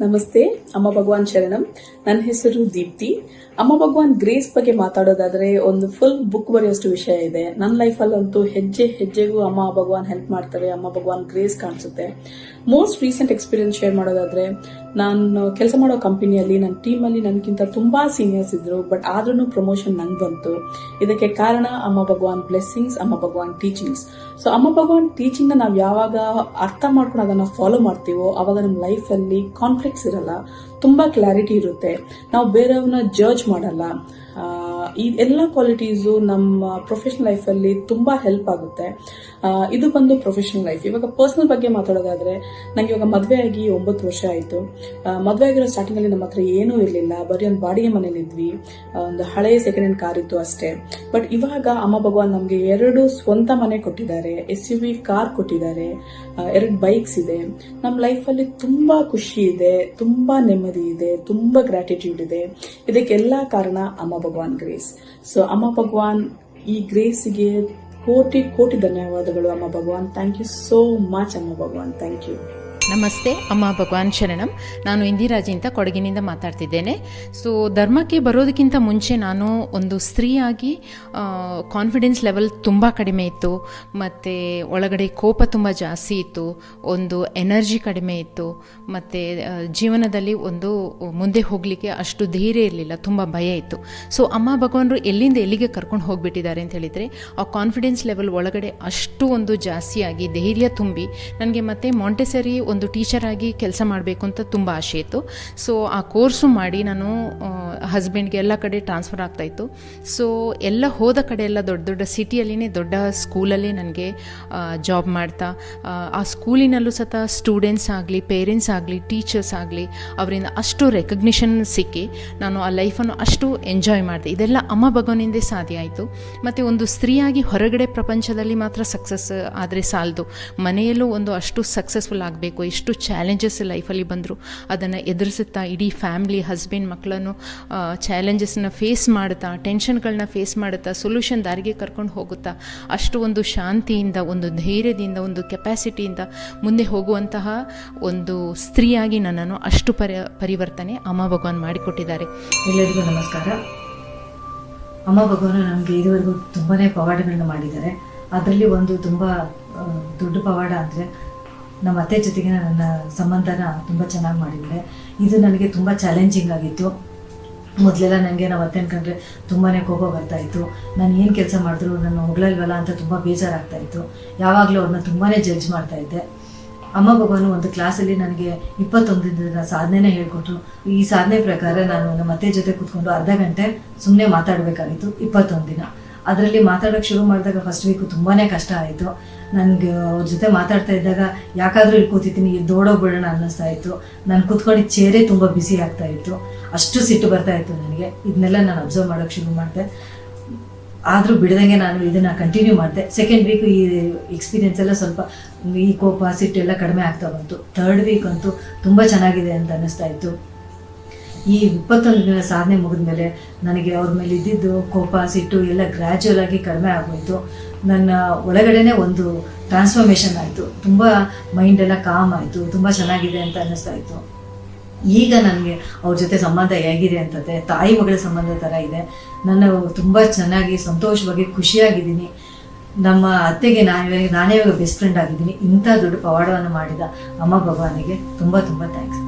ನಮಸ್ತೆ. ಅಮ್ಮ ಭಗವಾನ್ ಶರಣಂ. ನನ್ನ ಹೆಸರು ದೀಪ್ತಿ. ಅಮ್ಮ ಭಗವಾನ್ ಗ್ರೇಸ್ ಬಗ್ಗೆ ಮಾತಾಡೋದಾದ್ರೆ ಒಂದು ಫುಲ್ ಬುಕ್ ಬರೆಯೋಷ್ಟು ವಿಷಯ ಇದೆ. ನನ್ನ ಲೈಫಲ್ಲಂತೂ ಹೆಜ್ಜೆ ಹೆಜ್ಜೆಗೂ ಅಮ್ಮ ಭಗವಾನ್ ಹೆಲ್ಪ್ ಮಾಡ್ತಾರೆ. ಅಮ್ಮ ಭಗವಾನ್ ಗ್ರೇಸ್ ಕಾಣಿಸುತ್ತೆ. ಮೋಸ್ಟ್ ರೀಸೆಂಟ್ ಎಕ್ಸ್ಪೀರಿಯನ್ಸ್ ಶೇರ್ ಮಾಡೋದಾದ್ರೆ, ನಾನು ಕೆಲಸ ಮಾಡೋ ಕಂಪನಿಯಲ್ಲಿ ನನ್ನ ಟೀಮಲ್ಲಿ ನನಗಿಂತ ತುಂಬಾ ಸೀನಿಯರ್ಸ್ ಇದ್ರು. ಬಟ್ ಆದ್ರೂ ಪ್ರಮೋಷನ್ ನಂಗೆ ಬಂತು. ಇದಕ್ಕೆ ಕಾರಣ ಅಮ್ಮ ಭಗವಾನ್ ಬ್ಲೆಸ್ಸಿಂಗ್ಸ್, ಅಮ್ಮ ಭಗವಾನ್ ಟೀಚಿಂಗ್ಸ್. ಸೊ ಅಮ್ಮ ಭಗವಾನ್ ಟೀಚಿಂಗ್ನ ನಾವು ಯಾವಾಗ ಅರ್ಥ ಮಾಡ್ಕೊಂಡು ಅದನ್ನ ಫಾಲೋ ಮಾಡ್ತೀವೋ ಅವಾಗ ನಮ್ಮ ಲೈಫಲ್ಲಿ ಕಾನ್ಫ್ಲಿಕ್ಟ್ಸ್ ಇರಲ್ಲ, ತುಂಬಾ ಕ್ಲಾರಿಟಿ ಇರುತ್ತೆ. ನಾವು ಬೇರೆಯವ್ರನ್ನ ಜಡ್ಜ್ ಮಾಡಲ್ಲ. ಈ ಎಲ್ಲ ಕ್ವಾಲಿಟೀಸು ನಮ್ಮ ಪ್ರೊಫೆಷನಲ್ ಲೈಫಲ್ಲಿ ತುಂಬಾ ಹೆಲ್ಪ್ ಆಗುತ್ತೆ. ಇದು ಬಂದು ಪ್ರೊಫೆಷನಲ್ ಲೈಫ್. ಇವಾಗ ಪರ್ಸನಲ್ ಬಗ್ಗೆ ಮಾತಾಡೋದಾದ್ರೆ, ನಂಗೆ ಇವಾಗ ಮದುವೆ ಆಗಿ 9 ವರ್ಷ ಆಯಿತು. ಮದುವೆ ಆಗಿರೋ ಸ್ಟಾರ್ಟಿಂಗಲ್ಲಿ ನಮ್ಮ ಹತ್ರ ಏನೂ ಇರಲಿಲ್ಲ, ಬರೀ ಒಂದು ಬಾಡಿಗೆ ಮನೇಲಿದ್ವಿ. ಒಂದು ಹಳೆಯ ಸೆಕೆಂಡ್ ಹ್ಯಾಂಡ್ ಕಾರ್ ಇತ್ತು ಅಷ್ಟೇ. ಬಟ್ ಇವಾಗ ಅಮ್ಮ ಭಗವಾನ್ ನಮಗೆ 2 ಸ್ವಂತ ಮನೆ ಕೊಟ್ಟಿದ್ದಾರೆ, SUV ಕಾರ್ ಕೊಟ್ಟಿದ್ದಾರೆ, 2 ಬೈಕ್ಸ್ ಇದೆ. ನಮ್ಮ ಲೈಫಲ್ಲಿ ತುಂಬಾ ಖುಷಿ ಇದೆ, ತುಂಬಾ ನೆಮ್ಮದಿ ಇದೆ, ತುಂಬಾ ಗ್ರಾಟಿಟ್ಯೂಡ್ ಇದೆ. ಇದಕ್ಕೆಲ್ಲ ಕಾರಣ ಅಮ್ಮ ಭಗವಾನ್ ಗ್ರೇಸ್. ಸೊ ಅಮ್ಮ ಭಗವಾನ್ ಈ ಗ್ರೇಸ್ಗೆ ಕೋಟಿ ಕೋಟಿ ಧನ್ಯವಾದಗಳು ಅಮ್ಮ ಭಗವಾನ್. ಥ್ಯಾಂಕ್ ಯು ಸೋ ಮಚ್ ಅಮ್ಮ ಭಗವಾನ್. Thank you. ನಮಸ್ತೆ. ಅಮ್ಮ ಭಗವಾನ್ ಶರಣಂ. ನಾನು ಇಂದಿರಾಜಿ ಅಂತ ಕೊಡಗಿನಿಂದ ಮಾತಾಡ್ತಿದ್ದೇನೆ. ಸೊ ಧರ್ಮಕ್ಕೆ ಬರೋದಕ್ಕಿಂತ ಮುಂಚೆ ನಾನು ಒಂದು ಸ್ತ್ರೀಯಾಗಿ ಕಾನ್ಫಿಡೆನ್ಸ್ ಲೆವೆಲ್ ತುಂಬ ಕಡಿಮೆ ಇತ್ತು, ಮತ್ತು ಒಳಗಡೆ ಕೋಪ ತುಂಬ ಜಾಸ್ತಿ ಇತ್ತು, ಒಂದು ಎನರ್ಜಿ ಕಡಿಮೆ ಇತ್ತು, ಮತ್ತು ಜೀವನದಲ್ಲಿ ಒಂದು ಮುಂದೆ ಹೋಗಲಿಕ್ಕೆ ಅಷ್ಟು ಧೈರ್ಯ ಇರಲಿಲ್ಲ, ತುಂಬ ಭಯ ಇತ್ತು. ಸೊ ಅಮ್ಮ ಭಗವಾನರು ಎಲ್ಲಿಂದ ಎಲ್ಲಿಗೆ ಕರ್ಕೊಂಡು ಹೋಗಿಬಿಟ್ಟಿದ್ದಾರೆ ಅಂತ ಹೇಳಿದರೆ, ಆ ಕಾನ್ಫಿಡೆನ್ಸ್ ಲೆವೆಲ್ ಒಳಗಡೆ ಅಷ್ಟು ಒಂದು ಜಾಸ್ತಿಯಾಗಿ ಧೈರ್ಯ ತುಂಬಿ ನನಗೆ ಮತ್ತೆ ಮಾಂಟೆಸರಿ ಒಂದು ಟೀಚರ್ ಆಗಿ ಕೆಲಸ ಮಾಡಬೇಕು ಅಂತ ತುಂಬ ಆಸೆ ಇತ್ತು. ಸೊ ಆ ಕೋರ್ಸು ಮಾಡಿ ನಾನು ಹಸ್ಬೆಂಡ್ಗೆ ಎಲ್ಲ ಕಡೆ ಟ್ರಾನ್ಸ್ಫರ್ ಆಗ್ತಾಯಿತ್ತು. ಸೊ ಎಲ್ಲ ಹೋದ ಕಡೆ ಎಲ್ಲ ದೊಡ್ಡ ದೊಡ್ಡ ಸಿಟಿಯಲ್ಲಿನೇ ದೊಡ್ಡ ಸ್ಕೂಲಲ್ಲೇ ನನಗೆ ಜಾಬ್ ಮಾಡ್ತಾ, ಆ ಸ್ಕೂಲಿನಲ್ಲೂ ಸಹ ಸ್ಟೂಡೆಂಟ್ಸ್ ಆಗಲಿ, ಪೇರೆಂಟ್ಸ್ ಆಗಲಿ, ಟೀಚರ್ಸ್ ಆಗಲಿ, ಅವರಿಂದ ಅಷ್ಟು ರೆಕಗ್ನಿಷನ್ ಸಿಕ್ಕಿ ನಾನು ಆ ಲೈಫನ್ನು ಅಷ್ಟು ಎಂಜಾಯ್ ಮಾಡಿದೆ. ಇದೆಲ್ಲ ಅಮ್ಮ ಭಗವಾನಿಂದೇ ಸಾಧ್ಯ ಆಯಿತು. ಮತ್ತು ಒಂದು ಸ್ತ್ರೀಯಾಗಿ ಹೊರಗಡೆ ಪ್ರಪಂಚದಲ್ಲಿ ಮಾತ್ರ ಸಕ್ಸಸ್ ಆದರೆ ಸಾಲದು, ಮನೆಯಲ್ಲೂ ಒಂದು ಅಷ್ಟು ಸಕ್ಸಸ್ಫುಲ್ ಆಗಬೇಕು. ಎಷ್ಟು ಚಾಲೆಂಜಸ್ ಲೈಫಲ್ಲಿ ಬಂದರು ಅದನ್ನು ಎದುರಿಸುತ್ತಾ, ಇಡೀ ಫ್ಯಾಮ್ಲಿ, ಹಸ್ಬೆಂಡ್, ಮಕ್ಕಳನ್ನು ಚಾಲೆಂಜಸ್ನ ಫೇಸ್ ಮಾಡುತ್ತಾ, ಟೆನ್ಷನ್ಗಳನ್ನ ಫೇಸ್ ಮಾಡುತ್ತಾ, ಸೊಲ್ಯೂಷನ್ ದಾರಿಗೆ ಕರ್ಕೊಂಡು ಹೋಗುತ್ತಾ, ಅಷ್ಟು ಒಂದು ಶಾಂತಿಯಿಂದ, ಒಂದು ಧೈರ್ಯದಿಂದ, ಒಂದು ಕೆಪಾಸಿಟಿಯಿಂದ ಮುಂದೆ ಹೋಗುವಂತಹ ಒಂದು ಸ್ತ್ರೀಯಾಗಿ ನನ್ನನ್ನು ಅಷ್ಟು ಪರಿವರ್ತನೆ ಅಮ್ಮ ಭಗವಾನ್ ಮಾಡಿಕೊಟ್ಟಿದ್ದಾರೆ. ಎಲ್ಲರಿಗೂ ನಮಸ್ಕಾರ. ಅಮ್ಮ ಭಗವಾನ್ ನಮಗೆ ಇದುವರೆಗೂ ತುಂಬಾ ಪವಾಡಗಳನ್ನ ಮಾಡಿದ್ದಾರೆ. ಅದರಲ್ಲಿ ಒಂದು ತುಂಬ ದೊಡ್ಡ ಪವಾಡ ಅಂದರೆ ನಮ್ಮ ಅತ್ತೆ ಜೊತೆಗೆ ನನ್ನ ಸಂಬಂಧನ ತುಂಬ ಚೆನ್ನಾಗಿ ಮಾಡಿದ್ದಾರೆ. ಇದು ನನಗೆ ತುಂಬ ಚಾಲೆಂಜಿಂಗ್ ಆಗಿತ್ತು. ಮೊದಲೆಲ್ಲ ನನಗೆ ನಮ್ಮ ಅತ್ತೆ ಅನ್ಕೊಂಡ್ರೆ ತುಂಬಾ ಕೋಪ ಬರ್ತಾಯಿತ್ತು. ನಾನು ಏನು ಕೆಲಸ ಮಾಡಿದ್ರು ನಾನು ಹೊಗಳಲ್ವಲ್ಲ ಅಂತ ತುಂಬ ಬೇಜಾರಾಗ್ತಾಯಿತ್ತು. ಯಾವಾಗಲೂ ಅವ್ರನ್ನ ತುಂಬಾ ಜಡ್ಜ್ ಮಾಡ್ತಾಯಿದ್ದೆ. ಅಮ್ಮ ಭಗವಾನು ಒಂದು ಕ್ಲಾಸಲ್ಲಿ ನನಗೆ 21 ದಿನದ ಸಾಧನೆನೇ ಹೇಳ್ಕೊಟ್ರು. ಈ ಸಾಧನೆ ಪ್ರಕಾರ ನಾನು ನಮ್ಮ ಅತ್ತೆ ಜೊತೆ ಕೂತ್ಕೊಂಡು ಅರ್ಧ ಗಂಟೆ ಸುಮ್ಮನೆ ಮಾತಾಡಬೇಕಾಗಿತ್ತು 21 ದಿನ. ಅದರಲ್ಲಿ ಮಾತಾಡೋಕ್ಕೆ ಶುರು ಮಾಡಿದಾಗ ಫಸ್ಟ್ ವೀಕು ತುಂಬಾ ಕಷ್ಟ ಆಯಿತು. ನನಗೆ ಅವ್ರ ಜೊತೆ ಮಾತಾಡ್ತಾ ಇದ್ದಾಗ ಯಾಕಾದರೂ ಇಲ್ಲಿ ಕೂತಿದ್ದೀನಿ, ದೋಡೋಗ್ಬಿಡೋಣ ಅನ್ನಿಸ್ತಾ ಇತ್ತು. ನಾನು ಕೂತ್ಕೊಂಡಿದ್ದ ಚೇರೇ ತುಂಬ ಬಿಸಿ ಆಗ್ತಾಯಿತ್ತು, ಅಷ್ಟು ಸಿಟ್ಟು ಬರ್ತಾಯಿತ್ತು ನನಗೆ. ಇದನ್ನೆಲ್ಲ ನಾನು ಅಬ್ಸರ್ವ್ ಮಾಡೋಕ್ಕೆ ಶುರು ಮಾಡಿದೆ. ಆದರೂ ಬಿಡದಂಗೆ ನಾನು ಇದನ್ನು ಕಂಟಿನ್ಯೂ ಮಾಡಿದೆ. ಸೆಕೆಂಡ್ ವೀಕು ಈ ಎಕ್ಸ್ಪೀರಿಯೆನ್ಸ್ ಎಲ್ಲ ಸ್ವಲ್ಪ ಈ ಕೋಪ, ಸಿಟ್ಟು ಎಲ್ಲ ಕಡಿಮೆ ಆಗ್ತಾ ಬಂತು. 3rd ವೀಕ್ ಅಂತೂ ತುಂಬ ಚೆನ್ನಾಗಿದೆ ಅಂತ ಅನ್ನಿಸ್ತಾ ಇತ್ತು. ಈ 21 ದಿನ ಸಾಧನೆ ಮುಗಿದ್ಮೇಲೆ ನನಗೆ ಅವ್ರ ಮೇಲೆ ಇದ್ದಿದ್ದು ಕೋಪ, ಸಿಟ್ಟು ಎಲ್ಲ ಗ್ರ್ಯಾಜುವಲ್ ಆಗಿ ಕಡಿಮೆ ಆಗೋಯಿತು. ನನ್ನ ಒಳಗಡೆನೇ ಒಂದು ಟ್ರಾನ್ಸ್ಫಾರ್ಮೇಷನ್ ಆಯಿತು. ತುಂಬ ಮೈಂಡೆಲ್ಲ ಕಾಮ್ ಆಯಿತು, ತುಂಬ ಚೆನ್ನಾಗಿದೆ ಅಂತ ಅನ್ನಿಸ್ತಾ ಇತ್ತು. ಈಗ ನನಗೆ ಅವ್ರ ಜೊತೆ ಸಂಬಂಧ ಹೇಗಿದೆ ಅಂತಂದರೆ ತಾಯಿ ಮಗಳ ಸಂಬಂಧ ಥರ ಇದೆ. ನಾನು ತುಂಬ ಚೆನ್ನಾಗಿ ಸಂತೋಷವಾಗಿ ಖುಷಿಯಾಗಿದ್ದೀನಿ. ನಮ್ಮ ಅತ್ತೆಗೆ ನಾನೇ ಇವಾಗ ಬೆಸ್ಟ್ ಫ್ರೆಂಡ್ ಆಗಿದ್ದೀನಿ. ಇಂಥ ದೊಡ್ಡ ಪವಾಡವನ್ನು ಮಾಡಿದ ಅಮ್ಮ ಭಗವಾನಿಗೆ ತುಂಬ ತುಂಬ ಥ್ಯಾಂಕ್ಸ್.